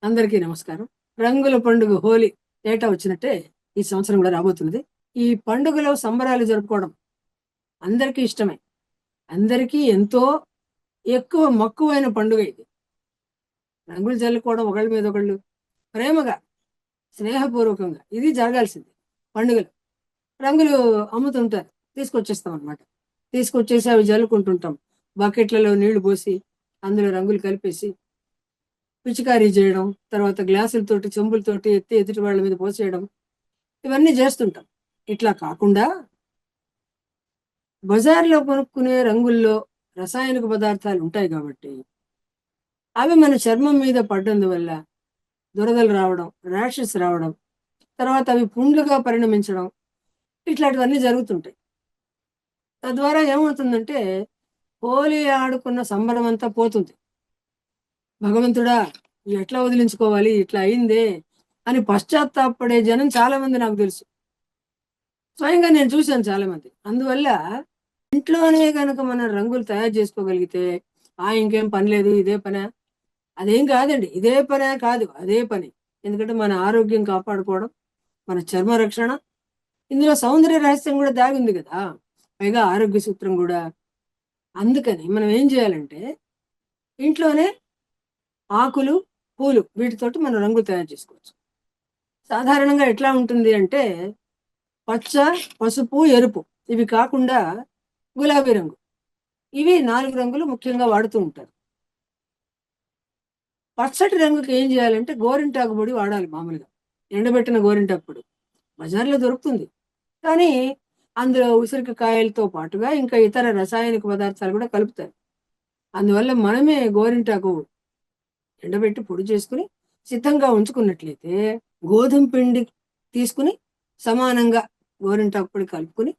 అందరికీ నమస్కారం. రంగుల పండుగ హోలీ ఏటా వచ్చినట్టే ఈ సంవత్సరం కూడా రాబోతున్నది. ఈ పండుగలో సంబరాలు జరుపుకోవడం అందరికీ ఇష్టమే. అందరికీ ఎంతో ఎక్కువ మక్కువైన పండుగ ఇది. రంగులు చల్లుకోవడం ఒకళ్ళ మీద ఒకళ్ళు ప్రేమగా, స్నేహపూర్వకంగా ఇది జరగాల్సింది. పండుగలు రంగులు అమ్ముతుంటారు, తీసుకొచ్చేస్తాం అనమాట. తీసుకొచ్చేసి అవి జల్లుకుంటుంటాం. బకెట్లలో నీళ్లు పోసి అందులో రంగులు కలిపేసి పిచికారీ చేయడం, తర్వాత గ్లాసులతోటి చెంబులతోటి ఎత్తి ఎదుటి వాళ్ళ మీద పోసేయడం, ఇవన్నీ చేస్తుంటాం. ఇట్లా కాకుండా బజార్లో కొనుక్కునే రంగుల్లో రసాయనిక పదార్థాలు ఉంటాయి కాబట్టి అవి మన చర్మం మీద పడ్డందువల్ల దురదలు రావడం, ర్యాషెస్ రావడం, తర్వాత అవి పుండ్లుగా పరిణమించడం, ఇట్లాంటివన్నీ జరుగుతుంటాయి. తద్వారా ఏమవుతుందంటే హోలీ ఆడుకున్న సంబరం అంతా పోతుంది. భగవంతుడా, ఎట్లా వదిలించుకోవాలి, ఇట్లా అయిందే అని పశ్చాత్తాపడే జనం చాలా మంది నాకు తెలుసు. స్వయంగా నేను చూశాను చాలా మంది. అందువల్ల ఇంట్లోనే కనుక మనం రంగులు తయారు చేసుకోగలిగితే ఇంకేం పని లేదు, ఇదే పనే, అదేం కాదండి. ఇదే పనే కాదు, అదే పని. ఎందుకంటే మన ఆరోగ్యం కాపాడుకోవడం, మన చర్మ రక్షణ, ఇందులో సౌందర్య రహస్యం కూడా దాగి ఉంది కదా, పైగా ఆరోగ్య సూత్రం కూడా. అందుకని మనం ఏం చేయాలంటే ఇంట్లోనే ఆకులు, పూలు వీటితోటి మనం రంగులు తయారు చేసుకోవచ్చు. సాధారణంగా ఎట్లా ఉంటుంది అంటే పచ్చ, పసుపు, ఎరుపు ఇవి కాకుండా గులాబీ రంగు, ఇవి 4 రంగులు ముఖ్యంగా వాడుతూ ఉంటారు. పచ్చటి రంగుకి ఏం చేయాలంటే గోరింటాకు పొడి వాడాలి. మామూలుగా ఎండబెట్టిన గోరింటాకు పొడి బజార్లో దొరుకుతుంది. కానీ అందులో ఉసిరికాయలతో పాటుగా ఇంకా ఇతర రసాయనిక పదార్థాలు కూడా కలుపుతారు. అందువల్ల మనమే గోరింటాకు ఎండబెట్టి పొడి చేసుకుని సిద్ధంగా ఉంచుకున్నట్లయితే గోధుమ పిండి తీసుకుని సమానంగా గోరింటాకు పొడి కలుపుకుని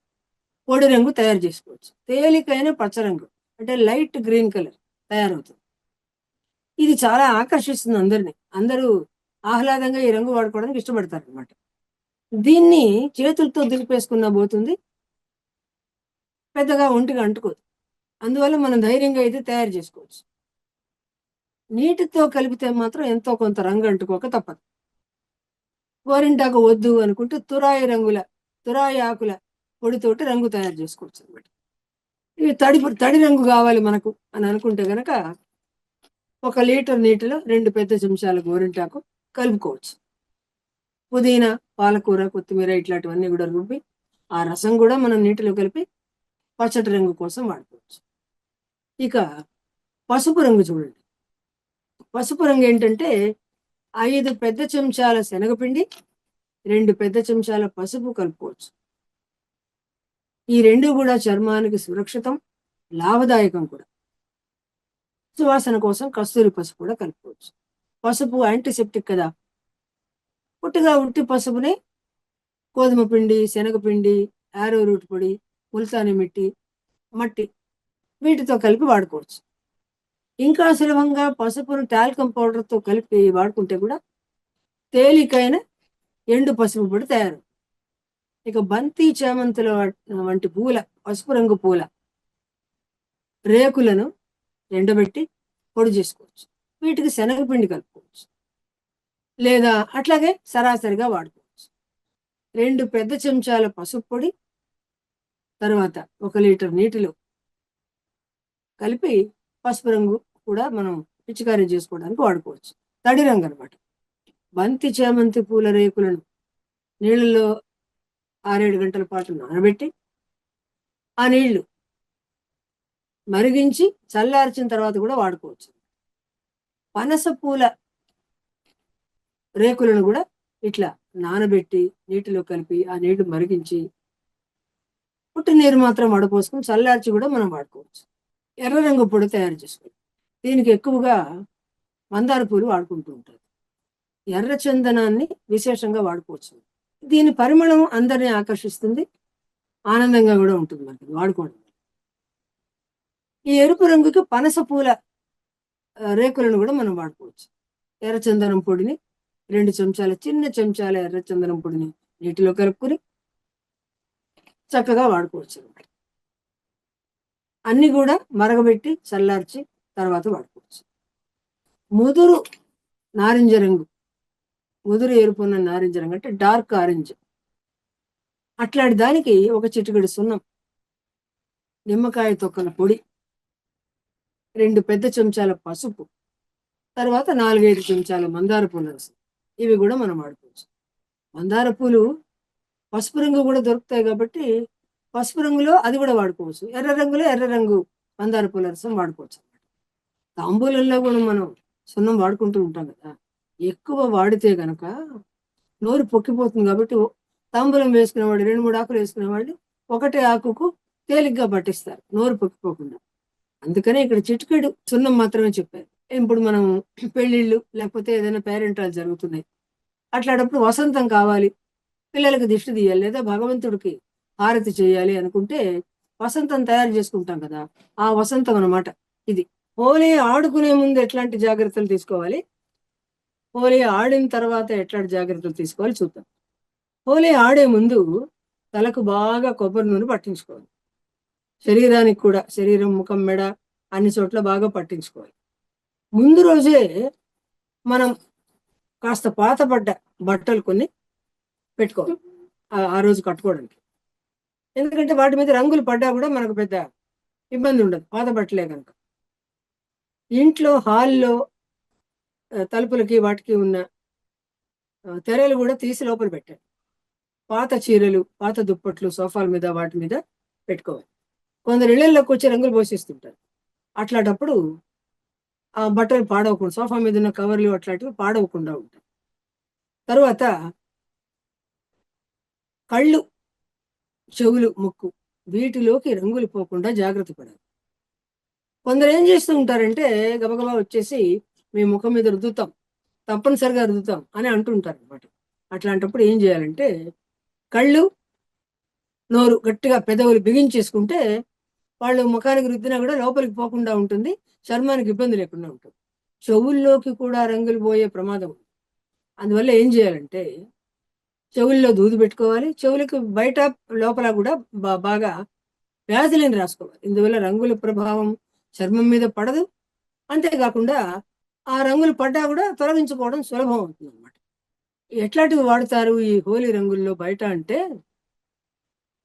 పొడి రంగు తయారు చేసుకోవచ్చు. తేలికైన పచ్చరంగు అంటే లైట్ గ్రీన్ కలర్ తయారవుతుంది. ఇది చాలా ఆకర్షిస్తుంది అందరినీ. అందరూ ఆహ్లాదంగా ఈ రంగు వాడుకోవడానికి ఇష్టపడతారు అనమాట. దీన్ని చేతులతో దులిపేసుకున్నా పోతుంది, పెద్దగా ఒంటికి అంటుకోదు. అందువల్ల మనం ధైర్యంగా అయితే తయారు చేసుకోవచ్చు. నీటితో కలిపితే మాత్రం ఎంతో కొంత రంగు అంటుకోక తప్పదు. గోరింటాకు వద్దు అనుకుంటే తురాయి ఆకుల పొడితోటి రంగు తయారు చేసుకోవచ్చు అనమాట. ఇవి తడి రంగు కావాలి మనకు అని అనుకుంటే గనక 1 లీటర్ నీటిలో 2 పెద్ద చెంచాల గోరింటాకు కలుపుకోవచ్చు. పుదీనా, పాలకూర, కొత్తిమీర ఇట్లాంటివన్నీ కూడా రుబ్బి ఆ రసం కూడా మనం నీటిలో కలిపి పచ్చటి రంగు కోసం వాడుకోవచ్చు. ఇక పసుపు రంగు చూడండి. పసుపు రంగు ఏంటంటే 5 పెద్ద చెంచాల శనగపిండి, 2 పెద్ద చెంచాల పసుపు కలుపుకోవచ్చు. ఈ 2 కూడా చర్మానికి సురక్షితం, లాభదాయకం కూడా. సువాసన కోసం కస్తూరి పసుపు కూడా కలుపుకోవచ్చు. పసుపు యాంటీసెప్టిక్ కదా. ఉట్టి పసుపుని గోధుమ పిండి, శనగపిండి, యారో రూట్ పొడి, ముల్తాని మట్టి వీటితో కలిపి వాడుకోవచ్చు. ఇంకా సులభంగా పసుపును టాల్కమ్ పౌడర్తో కలిపి వాడుకుంటే కూడా తేలికైన ఎండు పసుపు పొడి తయారు. ఇక బంతి చామంతుల వంటి పసుపు రంగు పూల రేకులను ఎండబెట్టి పొడి చేసుకోవచ్చు. వీటికి శనగపిండి కలుపుకోవచ్చు, లేదా అట్లాగే సరాసరిగా వాడుకోవచ్చు. 2 పెద్ద చెంచాల పసుపు పొడి, తర్వాత 1 లీటర్ నీటిలో కలిపి పసుపు రంగు కూడా మనం పిచికారీ చేసుకోవడానికి వాడుకోవచ్చు. తడి రంగు అనమాట. బంతి చామంతి పూల రేకులను నీళ్ళలో 6-7 గంటల పాటు నానబెట్టి ఆ నీళ్లు మరిగించి చల్లార్చిన తర్వాత కూడా వాడుకోవచ్చు. పనస పూల రేకులను కూడా ఇట్లా నానబెట్టి నీటిలో కలిపి ఆ నీళ్లు మరిగించి పుట్టి నీరు మాత్రం వడపోసుకుని చల్లార్చి కూడా మనం వాడుకోవచ్చు. ఎర్ర రంగు పొడి తయారు చేసుకోవాలి. దీనికి ఎక్కువగా మందార పూలు వాడుకుంటూ ఉంటారు. ఎర్ర చందనాన్ని విశేషంగా వాడుకోవచ్చు. దీని పరిమళం అందరినీ ఆకర్షిస్తుంది, ఆనందంగా కూడా ఉంటుంది మనకి వాడుకోవడం. ఈ ఎరుపు రంగుకి పనస పూల రేకులను కూడా మనం వాడుకోవచ్చు. ఎర్రచందనం పొడిని 2 చిన్న చెంచాల ఎర్రచందనం పొడిని నీటిలో కలుపుకొని చక్కగా వాడుకోవచ్చు అనమాట. అన్ని కూడా మరగబెట్టి చల్లార్చి తర్వాత వాడుకోవచ్చు. ముదురు నారింజ రంగు, ముదురు ఎరుపున్న నారింజ రంగు అంటే డార్క్ ఆరెంజ్. అట్లాంటి దానికి ఒక చిటికెడు సున్నం, నిమ్మకాయ తొక్కల పొడి, 2 పెద్ద చెంచాల పసుపు, తర్వాత 4-5 చెంచాల మందార పూల రసం. ఇవి కూడా మనం వాడుకోవచ్చు. మందార పూలు పసుపు రంగు కూడా దొరుకుతాయి కాబట్టి పసుపు రంగులో అది కూడా వాడుకోవచ్చు. ఎర్ర రంగులో ఎర్ర రంగు మందార పూల రసం వాడుకోవచ్చు. తాంబూలంలో కూడా మనం సున్నం వాడుకుంటూ ఉంటాం కదా. ఎక్కువ వాడితే గనక నోరు పొక్కిపోతుంది కాబట్టి తాంబూలం వేసుకునే వాళ్ళు 2-3 ఆకులు వేసుకునే వాళ్ళు ఒకటే ఆకుకు తేలిగ్గా పట్టిస్తారు నోరు పొక్కిపోకుండా. అందుకనే ఇక్కడ చిటికెడు సున్నం మాత్రమే చెప్పారు. ఇప్పుడు మనం పెళ్లిళ్ళు లేకపోతే ఏదైనా పేరెంటాలు జరుగుతున్నాయి, అట్లాంటప్పుడు వసంతం కావాలి, పిల్లలకి దిష్టి తీయాలి, లేదా భగవంతుడికి హారతి చేయాలి అనుకుంటే వసంతం తయారు చేసుకుంటాం కదా, ఆ వసంతం అన్నమాట ఇది. హోలీ ఆడుకునే ముందు ఎట్లాంటి జాగ్రత్తలు తీసుకోవాలి, హోలీ ఆడిన తర్వాత ఎట్లాంటి జాగ్రత్తలు తీసుకోవాలి చూద్దాం. హోలీ ఆడే ముందు తలకు బాగా కొబ్బరి నూనె పట్టించుకోవాలి. శరీరానికి కూడా, శరీరం, ముఖం, మెడ అన్ని చోట్ల బాగా పట్టించుకోవాలి. ముందు రోజే మనం కాస్త పాతపడ్డ బట్టలు కొన్ని పెట్టుకోవాలి ఆ రోజు కట్టుకోవడానికి. ఎందుకంటే వాటి మీద రంగులు పడ్డా కూడా మనకు పెద్ద ఇబ్బంది ఉండదు, పాత బట్టలే కనుక. ఇంట్లో హాల్లో తలుపులకి వాటికి ఉన్న తెరలు కూడా తీసి లోపల పెట్టాలి. పాత చీరలు, పాత దుప్పట్లు సోఫాల మీద వాటి మీద పెట్టుకోవాలి. కొందరు ఇళ్లలోకి వచ్చి రంగులు పోషిస్తుంటారు. అట్లాంటప్పుడు ఆ బట్టలు పాడవకుండా, సోఫా మీద ఉన్న కవర్లు అట్లాంటివి పాడవకుండా ఉంటాయి. తరువాత కళ్ళు, చెవులు, ముక్కు వీటిలోకి రంగులు పోకుండా జాగ్రత్త పడాలి. కొందరు ఏం చేస్తూ ఉంటారంటే గబగబా వచ్చేసి మీ ముఖం మీద రుద్దుతాం, తప్పనిసరిగా రుద్దుతాం అని అంటుంటారు అనమాట. అట్లాంటప్పుడు ఏం చేయాలంటే కళ్ళు, నోరు గట్టిగా పెదవులు బిగించేసుకుంటే వాళ్ళు ముఖానికి రుద్దినా కూడా లోపలికి పోకుండా ఉంటుంది, చర్మానికి ఇబ్బంది లేకుండా ఉంటుంది. చెవుల్లోకి కూడా రంగులు పోయే ప్రమాదం ఉంది. అందువల్ల ఏం చేయాలంటే చెవుల్లో దూది పెట్టుకోవాలి, చెవులకు బయట లోపల కూడా బాగా వ్యాజిలిన్ రాసుకోవాలి. ఇందువల్ల రంగుల ప్రభావం చర్మం మీద పడదు, అంతేకాకుండా ఆ రంగులు పడ్డా కూడా తొలగించుకోవడం సులభం అవుతుంది అనమాట. ఎట్లాంటివి వాడతారు ఈ హోలీ రంగుల్లో బయట అంటే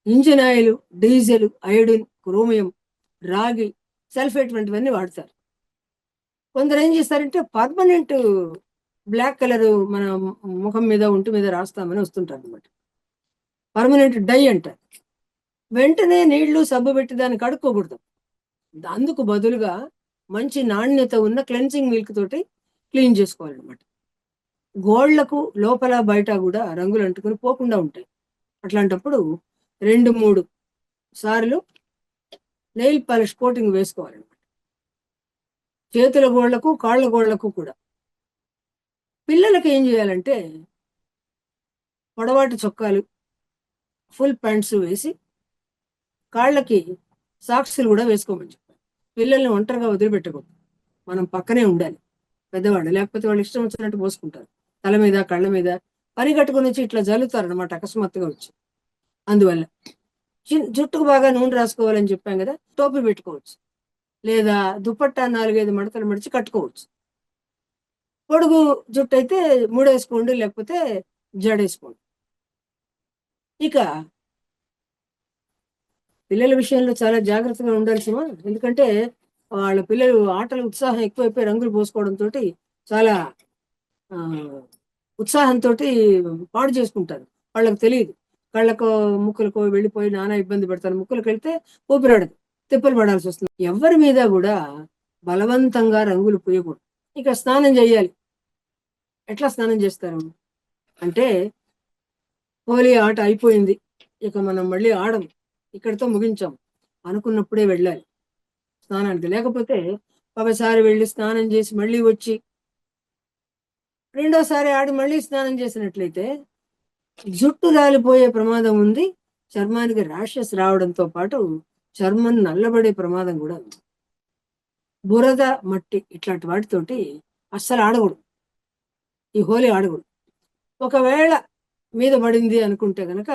engine oil, diesel, iodine, chromium, రాగి, సల్ఫేట్ వంటివన్నీ వాడతారు. కొందరు ఏం చేస్తారంటే పర్మనెంట్ బ్లాక్ కలర్ మన ముఖం మీద, ఒంటి మీద రాస్తామని వస్తుంటారు అనమాట. పర్మనెంట్ డై అంటారు. వెంటనే నీళ్లు, సబ్బు పెట్టి దాన్ని కడుక్కోకూడదు. అందుకు బదులుగా మంచి నాణ్యత ఉన్న క్లెన్సింగ్ మిల్క్ తోటి క్లీన్ చేసుకోవాలన్నమాట. గోళ్లకు లోపల బయట కూడా రంగులు అంటుకుని పోకుండా ఉంటాయి. అట్లాంటప్పుడు 2-3 సార్లు నెయిల్ పాలిష్ కోటింగ్ వేసుకోవాలన్నమాట. చేతుల గోళ్లకు, కాళ్ళ గోళ్లకు కూడా. పిల్లలకి ఏం చేయాలంటే పొడవాటి చొక్కాలు, ఫుల్ ప్యాంట్స్ వేసి కాళ్ళకి సాక్స్లు కూడా వేసుకోమని చెప్పాలి. పిల్లల్ని ఒంటరిగా వదిలిపెట్టకూడదు, మనం పక్కనే ఉండాలి పెద్దవాళ్ళు, లేకపోతే వాళ్ళు ఇష్టం వచ్చినట్టు పోసుకుంటారు తల మీద, కళ్ళ మీద. పని కట్టుకుని వచ్చి ఇట్లా జల్లుతారు అనమాట అకస్మాత్తుగా వచ్చి. అందువల్ల జుట్టుకు బాగా నూనె రాసుకోవాలని చెప్పాం కదా, టోపీ పెట్టుకోవచ్చు, లేదా దుపట్టా 4-5 మడతలు మడిచి కట్టుకోవచ్చు. పొడుగు జుట్టు అయితే మూడేసుకోండి, లేకపోతే జడేసుకోండి. ఇక పిల్లల విషయంలో చాలా జాగ్రత్తగా ఉండాల్సిమా, ఎందుకంటే వాళ్ళ పిల్లలు ఆటలు ఉత్సాహం ఎక్కువైపోయి రంగులు పోసుకోవడంతో చాలా ఉత్సాహంతో పాడు చేసుకుంటారు. వాళ్ళకు తెలియదు, కళ్ళకో ముక్కులకో వెళ్ళిపోయి నానా ఇబ్బంది పడతారు. ముక్కులకు వెళ్తే ఊపిరాడదు, తిప్పలు పడాల్సి వస్తుంది. ఎవరి మీద కూడా బలవంతంగా రంగులు పూయకూడదు. ఇక స్నానం చేయాలి. ఎట్లా స్నానం చేస్తారు అంటే హోలీ ఆట అయిపోయింది, ఇక మనం మళ్ళీ ఆడం, ఇక్కడితో ముగించాం అనుకున్నప్పుడే వెళ్ళాలి స్నానానికి. లేకపోతే ఒకసారి వెళ్ళి స్నానం చేసి మళ్ళీ వచ్చి రెండోసారి ఆడి మళ్ళీ స్నానం చేసినట్లయితే జుట్టు రాలిపోయే ప్రమాదం ఉంది, చర్మానికి ర్యాషెస్ రావడంతో పాటు చర్మం నల్లబడే ప్రమాదం కూడా ఉంది. బురద, మట్టి ఇట్లాంటి వాటితోటి అస్సలు ఆడకూడదు, ఈ హోలీ ఆడకూడదు. ఒకవేళ మీద పడింది అనుకుంటే గనక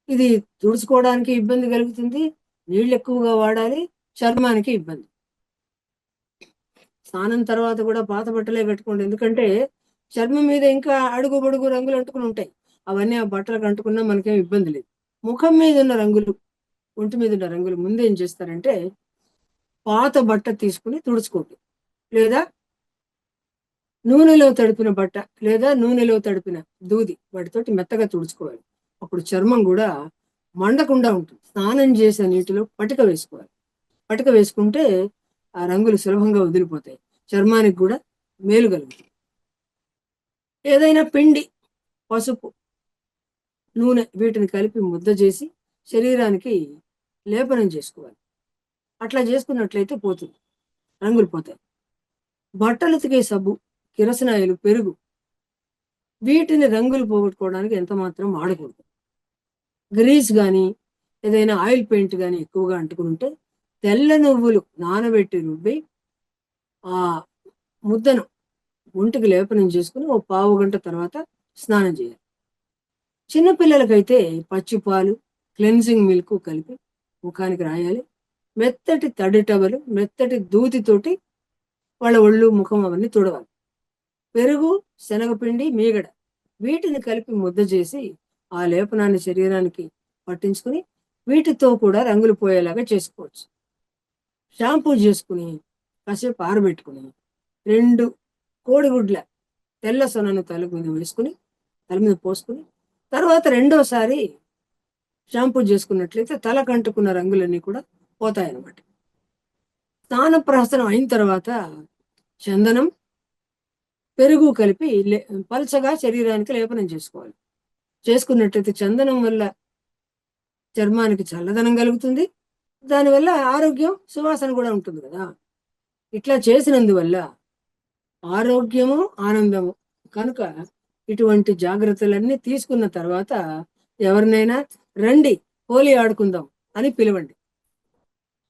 ఇది తుడుచుకోవడానికి ఇబ్బంది కలుగుతుంది, నీళ్ళు ఎక్కువగా వాడాలి, చర్మానికి ఇబ్బంది. స్నానం తర్వాత కూడా పాత బట్టలే కట్టుకోండి. ఎందుకంటే చర్మం మీద ఇంకా అడుగు బొడుగు రంగులు అంటుకుని ఉంటాయి. అవన్నీ ఆ బట్టలకు అంటుకున్నా మనకేం ఇబ్బంది లేదు. ముఖం మీద ఉన్న రంగులు, ఒంటి మీద ఉన్న రంగులు ముందు ఏం చేస్తారంటే పాత బట్ట తీసుకుని తుడుచుకోండి. లేదా నూనెలో తడిపిన బట్ట లేదా నూనెలో తడిపిన దూది వాటితోటి మెత్తగా తుడుచుకోవాలి. అప్పుడు చర్మం కూడా మండకుండా ఉంటుంది. స్నానం చేసే నీటిలో పటిక వేసుకోవాలి. పటిక వేసుకుంటే ఆ రంగులు సులభంగా వదిలిపోతాయి. చర్మానికి కూడా మేలు కలుగుతుంది. ఏదైనా పిండి, పసుపు, నూనె వీటిని కలిపి ముద్ద చేసి శరీరానికి లేపనం చేసుకోవాలి. అట్లా చేసుకున్నట్లయితే పోతుంది, రంగులు పోతాయి. బట్టలు ఉతికే సబ్బు, కిరసనాయిలు, పెరుగు వీటిని రంగులు పోగొట్టుకోవడానికి ఎంత మాత్రం వాడకూడదు. గ్రీస్ కానీ ఏదైనా ఆయిల్ పెయింట్ కానీ ఎక్కువగా అంటుకుంటే తెల్ల నువ్వులు నానబెట్టి రుబ్బి ఆ ముద్దను ఒంటికి లేపనం చేసుకుని ఓ పావు గంట తర్వాత స్నానం చేయాలి. చిన్నపిల్లలకైతే పచ్చి పాలు, క్లెన్జింగ్ మిల్క్ కలిపి ముఖానికి రాయాలి. మెత్తటి తడి టవలు, మెత్తటి దూతితోటి వాళ్ళ ఒళ్ళు, ముఖం అవన్నీ తుడవాలి. పెరుగు, శనగపిండి, మీగడ వీటిని కలిపి ముద్ద చేసి ఆ లేపనాన్ని శరీరానికి పట్టించుకుని వీటితో కూడా రంగులు పోయేలాగా చేసుకోవచ్చు. షాంపూ చేసుకుని కాసేపు ఆరబెట్టుకుని 2 కోడిగుడ్ల తెల్ల సొనను తల మీద పోసుకుని తర్వాత రెండోసారి షాంపూ చేసుకున్నట్లయితే తలకు అంటుకున్న రంగులన్నీ కూడా పోతాయన్నమాట. స్నాన ప్రహసనం అయిన తర్వాత చందనం, పెరుగు కలిపి పలచగా శరీరానికి లేపనం చేసుకోవాలి. చేసుకున్నట్లయితే చందనం వల్ల చర్మానికి చల్లదనం కలుగుతుంది. దానివల్ల ఆరోగ్యం, సువాసన కూడా ఉంటుంది కదా. ఇట్లా చేసినందువల్ల ఆరోగ్యము, ఆనందము. కనుక ఇటువంటి జాగ్రత్తలన్నీ తీసుకున్న తర్వాత ఎవరినైనా రండి హోలీ ఆడుకుందాం అని పిలవండి.